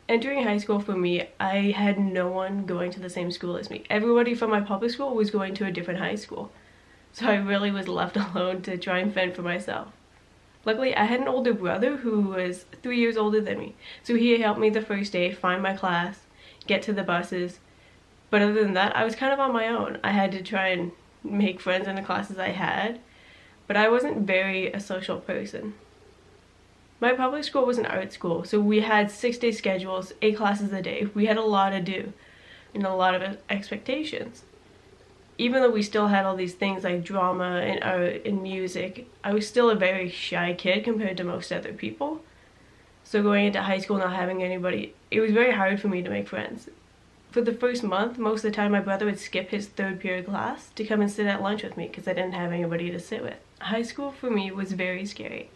Entering high school for me, I had no one going to the same school as me. Everybody from my public school was going to a different high school. So I really was left alone to try and fend for myself. Luckily, I had an older brother who was 3 years older than me. So he helped me the first day find my class, get to the buses. But other than that, I was kind of on my own. I had to try and make friends in the classes I had. But I wasn't very a social person. My public school was an art school, so we had 6-day schedules, 8 classes a day. We had a lot to do and a lot of expectations. Even though we still had all these things like drama and art and music, I was still a very shy kid compared to most other people. So going into high school not having anybody, it was very hard for me to make friends. For the first month, most of the time my brother would skip his 3rd period class to come and sit at lunch with me because I didn't have anybody to sit with. High school for me was very scary.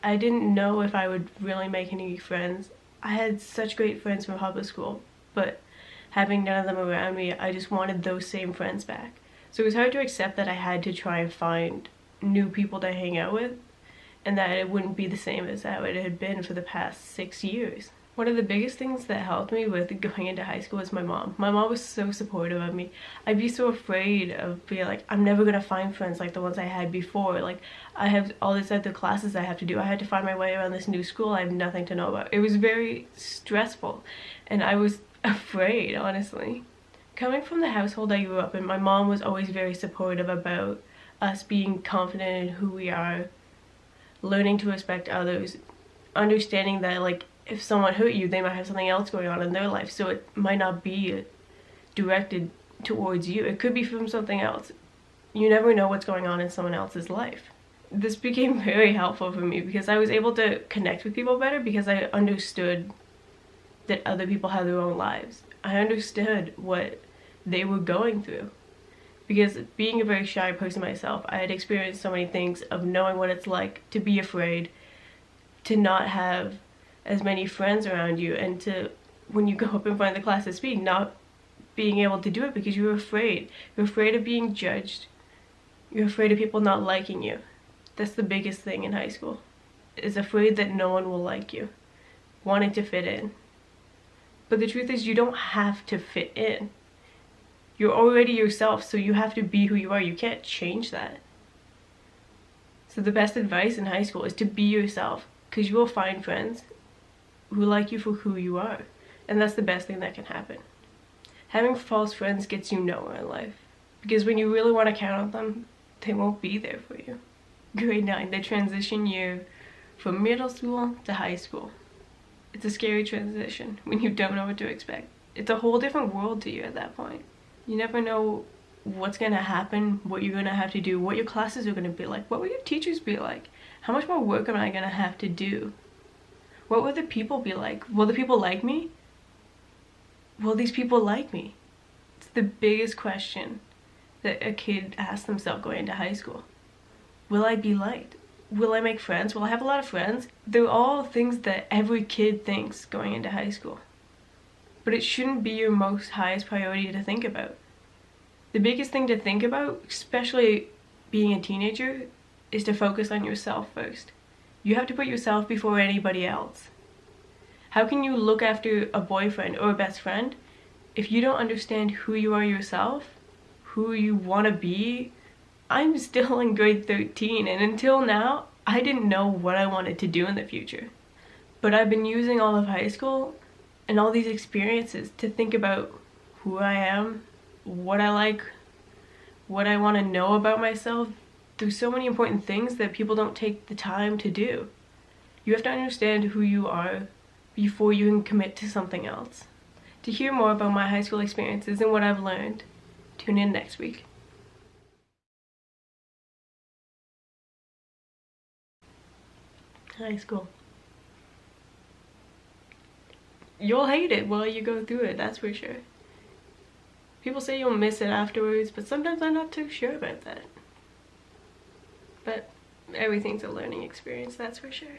I didn't know if I would really make any friends. I had such great friends from public school, but having none of them around me, I just wanted those same friends back. So it was hard to accept that I had to try and find new people to hang out with, and that it wouldn't be the same as how it had been for the past 6 years. One of the biggest things that helped me with going into high school was my mom. My mom was so supportive of me. I'd be so afraid of being like, I'm never gonna find friends like the ones I had before. Like, I have all these other classes I have to do. I had to find my way around this new school I have nothing to know about. It was very stressful, and I was afraid, honestly. Coming from the household I grew up in, my mom was always very supportive about us being confident in who we are, learning to respect others, understanding that, like, if someone hurt you, they might have something else going on in their life, so it might not be directed towards you. It could be from something else. You never know what's going on in someone else's life. This became very helpful for me because I was able to connect with people better because I understood that other people have their own lives. I understood what they were going through. Because being a very shy person myself, I had experienced so many things of knowing what it's like to be afraid, to not have as many friends around you, and to, when you go up in front of the class to speak, not being able to do it because you're afraid. You're afraid of being judged. You're afraid of people not liking you. That's the biggest thing in high school, is afraid that no one will like you, wanting to fit in. But the truth is, you don't have to fit in. You're already yourself, so you have to be who you are. You can't change that. So the best advice in high school is to be yourself, because you will find friends who like you for who you are, and that's the best thing that can happen. Having false friends gets you nowhere in life, because when you really want to count on them, they won't be there for you. Grade 9, the transition year from middle school to high school. It's a scary transition when you don't know what to expect. It's a whole different world to you at that point. You never know what's gonna happen, what you're gonna have to do, what your classes are gonna be like, what will your teachers be like, how much more work am I gonna have to do? What will the people be like? Will the people like me? Will these people like me? It's the biggest question that a kid asks themselves going into high school. Will I be liked? Will I make friends? Will I have a lot of friends? They're all things that every kid thinks going into high school. But it shouldn't be your most highest priority to think about. The biggest thing to think about, especially being a teenager, is to focus on yourself first. You have to put yourself before anybody else. How can you look after a boyfriend or a best friend if you don't understand who you are yourself, who you want to be? I'm still in grade 13, and until now, I didn't know what I wanted to do in the future. But I've been using all of high school and all these experiences to think about who I am, what I like, what I want to know about myself. There's so many important things that people don't take the time to do. You have to understand who you are before you can commit to something else. To hear more about my high school experiences and what I've learned, tune in next week. High school. You'll hate it while you go through it, that's for sure. People say you'll miss it afterwards, but sometimes I'm not too sure about that. But everything's a learning experience, that's for sure.